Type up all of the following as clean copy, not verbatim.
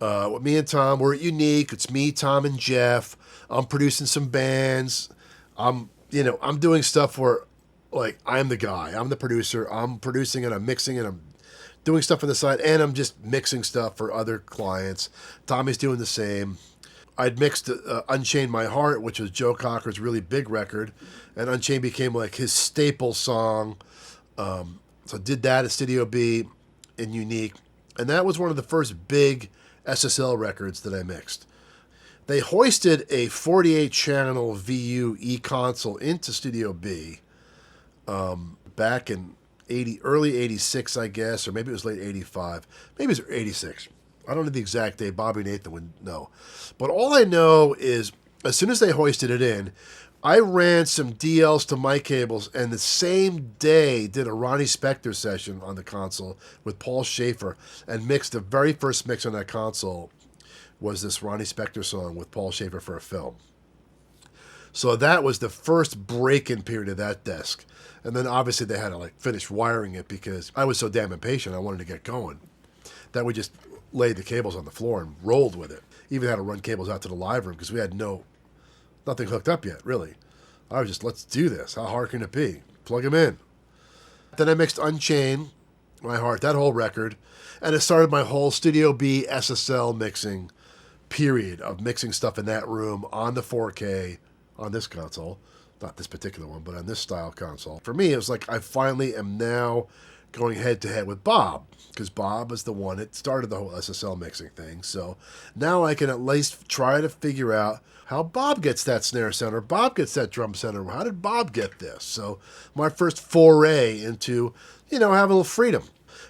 With me and Tom, we're at Unique. It's me, Tom, and Jeff. I'm producing some bands. I'm doing stuff where, like, I'm the guy. I'm the producer. I'm producing and I'm mixing and I'm doing stuff on the side, and I'm just mixing stuff for other clients. Tommy's doing the same. I'd mixed Unchained My Heart, which was Joe Cocker's really big record, and Unchained became like his staple song. So I did that at Studio B in Unique, and that was one of the first big SSL records that I mixed. They hoisted a 48-channel VU E-console into Studio B back in early 86, I guess, or maybe it was late 85. Maybe it was 86. I don't know the exact date. Bobby Nathan would know. But all I know is as soon as they hoisted it in, I ran some DLs to mic cables, and the same day did a Ronnie Spector session on the console with Paul Schaefer, and mixed the very first mix on that console was this Ronnie Spector song with Paul Schaefer for a film. So that was the first break-in period of that desk. And then obviously they had to like finish wiring it because I was so damn impatient. I wanted to get going that we just laid the cables on the floor and rolled with it. Even had to run cables out to the live room because we had nothing hooked up yet, really. I was just, let's do this. How hard can it be? Plug them in. Then I mixed Unchained My Heart, that whole record, and it started my whole Studio B SSL mixing period of mixing stuff in that room on the 4K on this console. Not this particular one, but on this style console. For me, it was like I finally am now going head-to-head with Bob, because Bob was the one that started the whole SSL mixing thing. So now I can at least try to figure out how Bob gets that snare sound, or Bob gets that drum sound, or how did Bob get this? So my first foray into, having a little freedom.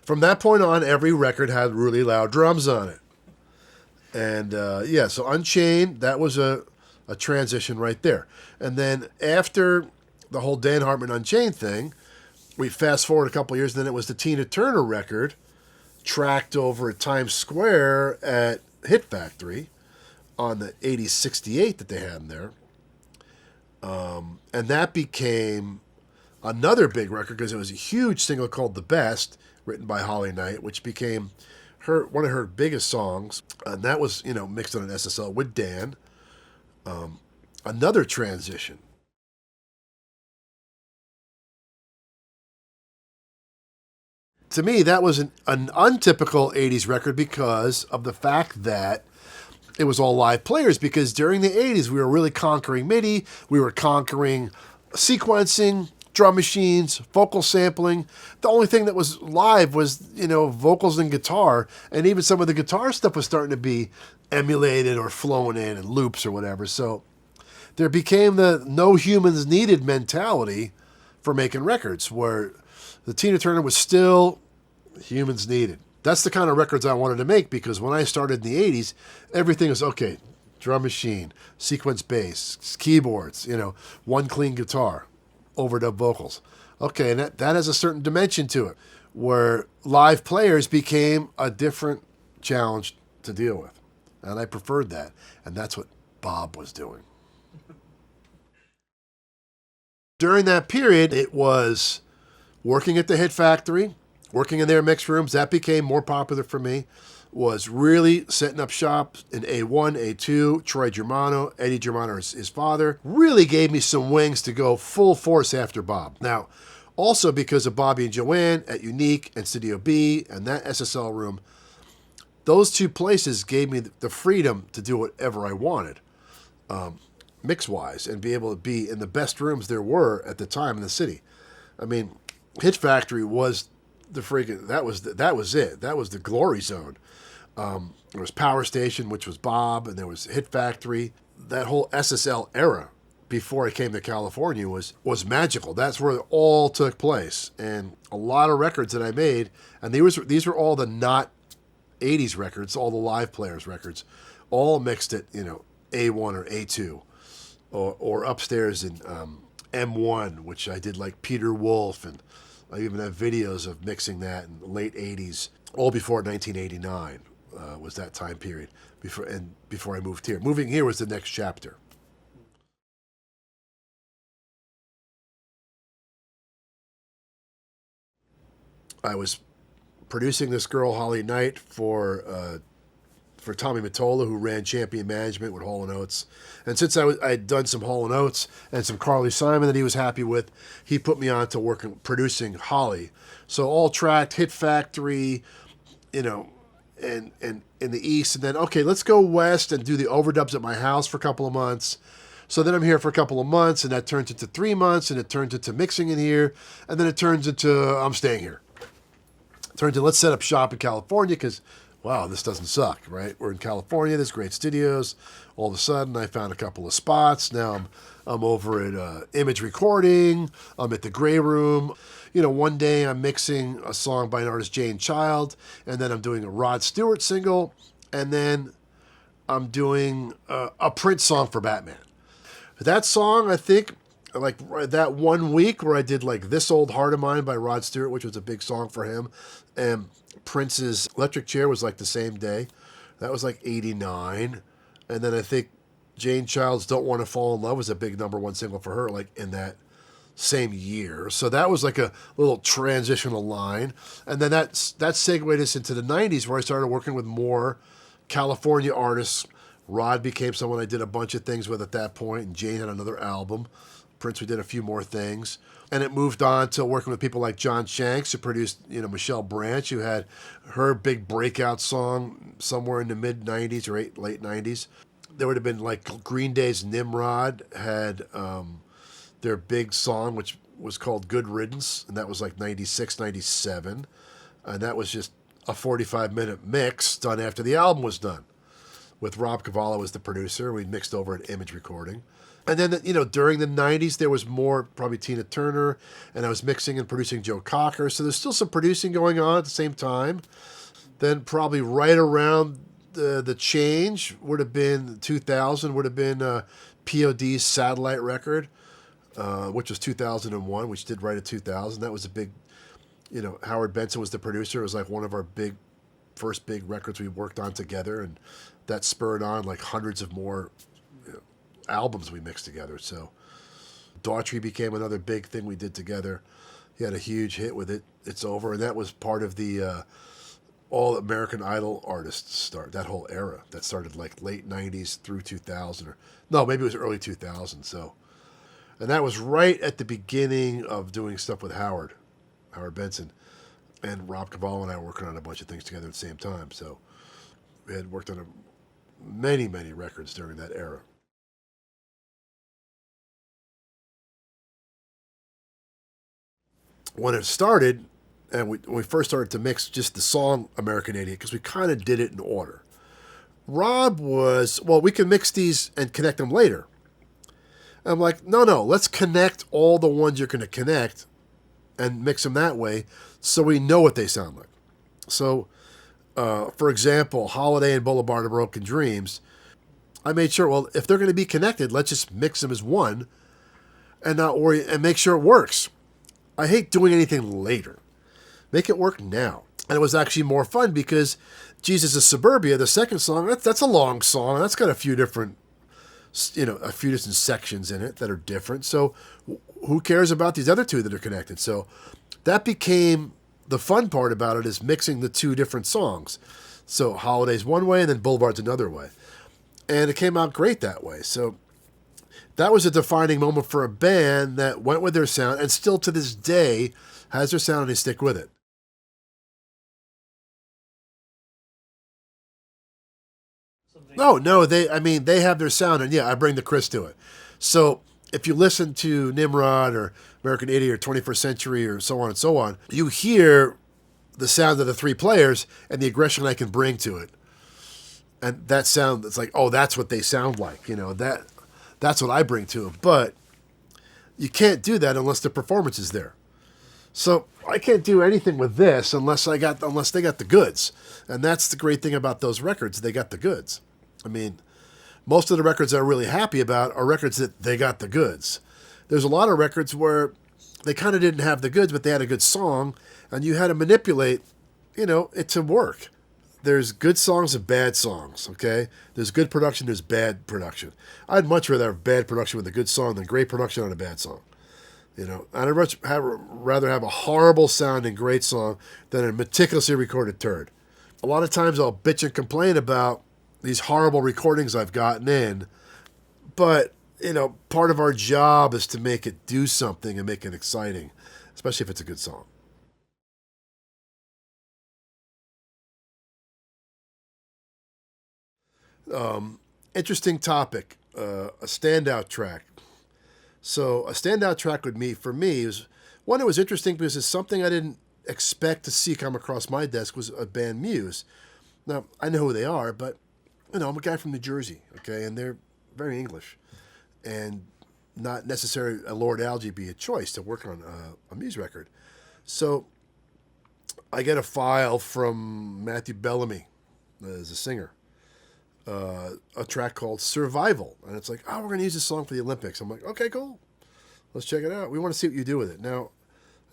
From that point on, every record had really loud drums on it. And so Unchained, that was a transition right there. And then after the whole Dan Hartman Unchained thing, we fast forward a couple of years, and then it was the Tina Turner record tracked over at Times Square at Hit Factory on the 8068 that they had in there. And that became another big record because it was a huge single called The Best, written by Holly Knight, which became one of her biggest songs. And that was, mixed on an SSL with Dan. Another transition. To me, that was an untypical 80s record because of the fact that it was all live players, because during the 80s, we were really conquering MIDI, we were conquering sequencing, drum machines, vocal sampling. The only thing that was live was, vocals and guitar, and even some of the guitar stuff was starting to be emulated or flown in and loops or whatever. So there became the no humans needed mentality for making records, where the Tina Turner was still humans needed. That's the kind of records I wanted to make, because when I started in the 80s, everything was, okay, drum machine, sequence bass, keyboards, one clean guitar, overdub vocals. Okay, and that has a certain dimension to it, where live players became a different challenge to deal with. And I preferred that. And that's what Bob was doing. During that period, it was working at the Hit Factory, working in their mix rooms. That became more popular for me. Was really setting up shop in A1, A2. Troy Germano, Eddie Germano, his father, really gave me some wings to go full force after Bob. Now, also because of Bobby and Joanne at Unique and Studio B and that SSL room, those two places gave me the freedom to do whatever I wanted, mix-wise, and be able to be in the best rooms there were at the time in the city. I mean, Hit Factory was the freaking, that was it. That was the glory zone. There was Power Station, which was Bob, and there was Hit Factory. That whole SSL era before I came to California was magical. That's where it all took place. And a lot of records that I made, and these were all the not 80s records, all the live players records, all mixed at, A1 or A2, or upstairs in M1, which I did like Peter Wolf, and I even have videos of mixing that in the late 80s, all before 1989 was that time period, before I moved here. Moving here was the next chapter. I was producing this girl, Holly Knight, for for Tommy Mottola, who ran Champion Management with Hall & Oates. And since I'd done some Hall & Oates and some Carly Simon that he was happy with, he put me on to working, producing Holly. So all tracked, Hit Factory, you know, and in the East. And then, okay, let's go West and do the overdubs at my house for a couple of months. So then I'm here for a couple of months, and that turns into 3 months, and it turns into mixing in here, and then it turns into I'm staying here. It turns into let's set up shop in California because, wow, this doesn't suck, right? We're in California, there's great studios. All of a sudden, I found a couple of spots. Now I'm over at Image Recording. I'm at the Gray Room. You know, one day I'm mixing a song by an artist, Jane Child, and then I'm doing a Rod Stewart single, and then I'm doing a Prince song for Batman. That song, I think, like that 1 week where I did like This Old Heart of Mine by Rod Stewart, which was a big song for him, and Prince's Electric Chair was like the same day. That was like 89. And then I think Jane Child's Don't Want to Fall in Love was a big #1 single for her, like in that same year. So that was like a little transitional line. And then that segued us into the 90s where I started working with more California artists. Rod became someone I did a bunch of things with at that point, and Jane had another album. Prince, we did a few more things. And it moved on to working with people like John Shanks, who produced, you know, Michelle Branch, who had her big breakout song somewhere in the mid-90s or late 90s. There would have been like Green Day's Nimrod had their big song, which was called Good Riddance, and that was like 96, 97. And that was just a 45-minute mix done after the album was done, with Rob Cavallo as the producer. We mixed over at Image Recording. And then, you know, during the 90s, there was more, probably Tina Turner, and I was mixing and producing Joe Cocker. So there's still some producing going on at the same time. Then probably right around the change would have been 2000, would have been P.O.D's Satellite record, which was 2001, which did right at 2000. That was a big, you know, Howard Benson was the producer. It was like one of our first big records we worked on together, and that spurred on like hundreds of more albums we mixed together. So Daughtry became another big thing we did together. He had a huge hit with it, It's Over, and that was part of the all American Idol artists start, that whole era that started like late 90s through 2000, or no, maybe it was early 2000. So, and that was right at the beginning of doing stuff with Howard Benson, and Rob Cavallo and I were working on a bunch of things together at the same time. So we had worked on many records during that era. When it started, and when we first started to mix just the song American Idiot, because we kind of did it in order. Rob was, well, we can mix these and connect them later. I'm like, no, let's connect all the ones you're going to connect and mix them that way so we know what they sound like. So, for example, Holiday and Boulevard of Broken Dreams, I made sure, well, if they're going to be connected, let's just mix them as one and not worry and make sure it works. I hate doing anything later. Make it work now. And it was actually more fun because Jesus is Suburbia, the second song, that's a long song. That's got a few different sections in it that are different. So who cares about these other two that are connected? So that became the fun part about it, is mixing the two different songs. So Holiday's one way and then Boulevard's another way. And it came out great that way. So that was a defining moment for a band that went with their sound and still to this day has their sound and they stick with it. No, they have their sound, and yeah, I bring the Chris to it. So if you listen to Nimrod or American Idiot or 21st Century or so on, you hear the sound of the three players and the aggression I can bring to it. And that sound, it's like, oh, that's what they sound like. You know, that's what I bring to them. But you can't do that unless the performance is there. So I can't do anything with this unless they got the goods. And that's the great thing about those records. They got the goods. I mean, most of the records I'm really happy about are records that they got the goods. There's a lot of records where they kind of didn't have the goods, but they had a good song, and you had to manipulate, it to work. There's good songs and bad songs, okay? There's good production, there's bad production. I'd much rather have bad production with a good song than great production on a bad song. I'd much rather have a horrible sounding great song than a meticulously recorded turd. A lot of times I'll bitch and complain about these horrible recordings I've gotten in. But, part of our job is to make it do something and make it exciting, especially if it's a good song. Interesting topic, a standout track. So a standout track for me is one that was interesting because it's something I didn't expect to see come across my desk was a band Muse. Now, I know who they are, but, I'm a guy from New Jersey, okay, and they're very English. And not necessarily a Lord-Alge be a choice to work on a Muse record. So I get a file from Matthew Bellamy as a singer, a track called Survival. And it's like, we're going to use this song for the Olympics. I'm like, okay, cool. Let's check it out. We want to see what you do with it. Now,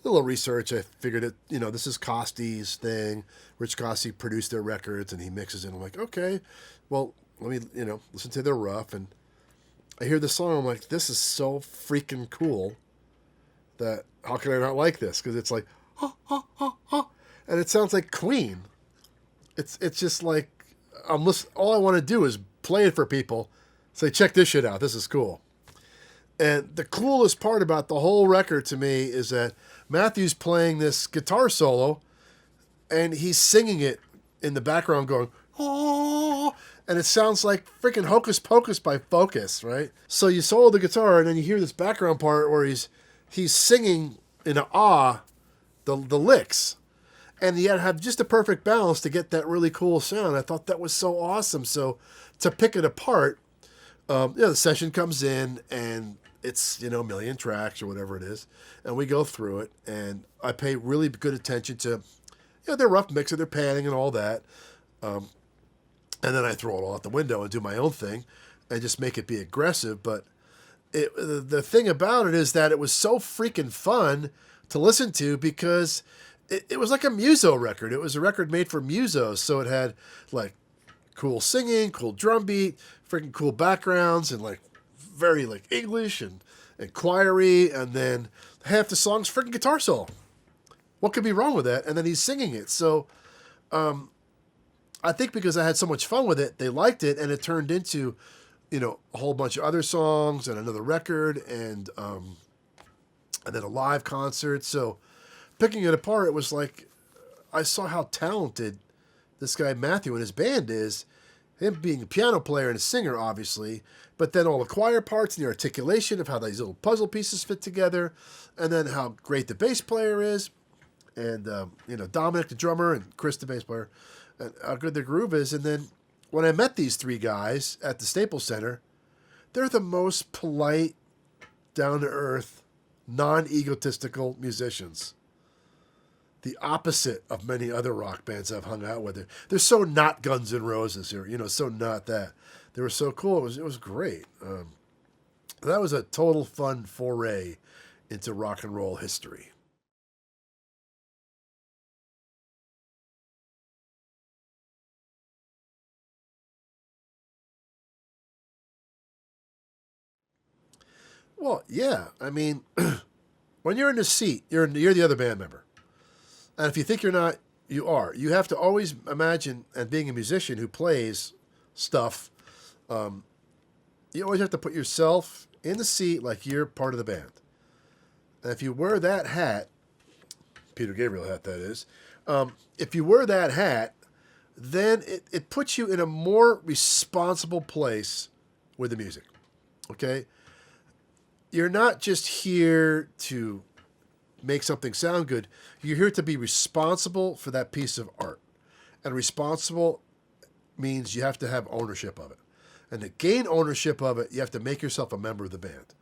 a little research, I figured it, this is Costy's thing. Rich Costy produced their records and he mixes it. I'm like, okay, well, let me, listen to their rough. And I hear the song. I'm like, this is so freaking cool that how can I not like this? Because it's like, and it sounds like Queen. It's just like, all I want to do is play it for people. Say, check this shit out. This is cool. And the coolest part about the whole record to me is that Matthew's playing this guitar solo and he's singing it in the background going, oh, and it sounds like freaking Hocus Pocus by Focus, right? So you solo the guitar and then you hear this background part where he's singing in an the licks. And you had to have just the perfect balance to get that really cool sound. I thought that was so awesome. So to pick it apart, the session comes in and it's, a million tracks or whatever it is. And we go through it and I pay really good attention to, their rough mix of their panning and all that. And then I throw it all out the window and do my own thing and just make it be aggressive. But the thing about it is that it was so freaking fun to listen to because it was like a Muso record. It was a record made for Musos. So it had like cool singing, cool drum beat, freaking cool backgrounds and like very like English and choiry. And then half the song's freaking guitar solo. What could be wrong with that? And then he's singing it. So, I think because I had so much fun with it, they liked it, and it turned into, a whole bunch of other songs and another record and then a live concert. So picking it apart, it was like I saw how talented this guy Matthew and his band is. Him being a piano player and a singer, obviously, but then all the choir parts and the articulation of how these little puzzle pieces fit together, and then how great the bass player is, and Dominic the drummer and Chris the bass player, and how good the groove is. And then when I met these three guys at the Staples Center, they're the most polite, down-to-earth, non-egotistical musicians. The opposite of many other rock bands I've hung out with. They're so not Guns N' Roses, or so not that. They were so cool. It was great. That was a total fun foray into rock and roll history. Well, yeah. I mean, when you're in the seat, you're the other band member. And if you think you're not, you are. You have to always imagine, and being a musician who plays stuff, you always have to put yourself in the seat like you're part of the band. And if you wear that hat, Peter Gabriel hat that is, if you wear that hat, then it puts you in a more responsible place with the music. Okay? You're not just here to make something sound good. You're here to be responsible for that piece of art. And responsible means you have to have ownership of it. And to gain ownership of it, you have to make yourself a member of the band,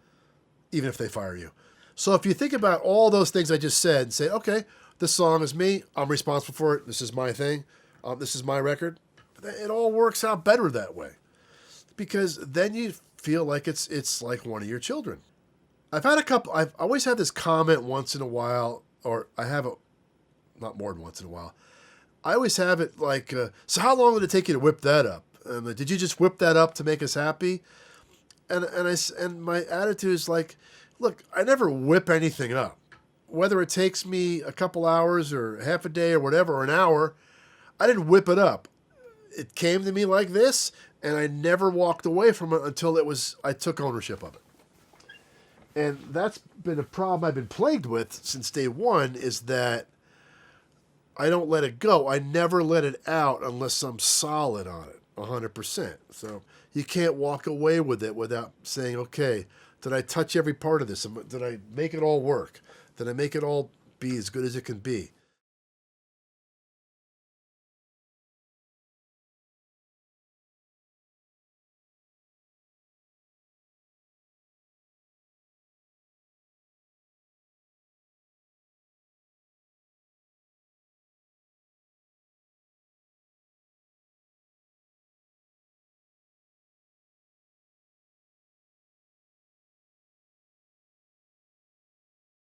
even if they fire you. So if you think about all those things I just said and say, okay, this song is me, I'm responsible for it, this is my thing, this is my record, it all works out better that way. Because then you feel like it's like one of your children. I've always had this comment once in a while, or I have it, not more than once in a while. I always have it like, so how long did it take you to whip that up? Did you just whip that up to make us happy? And my attitude is like, look, I never whip anything up. Whether it takes me a couple hours or half a day or whatever, or an hour, I didn't whip it up. it came to me like this, and I never walked away from it until I took ownership of it. And that's been a problem I've been plagued with since day one, is that I don't let it go. I never let it out unless I'm solid on it, 100%. So you can't walk away with it without saying, okay, did I touch every part of this? Did I make it all work? Did I make it all be as good as it can be?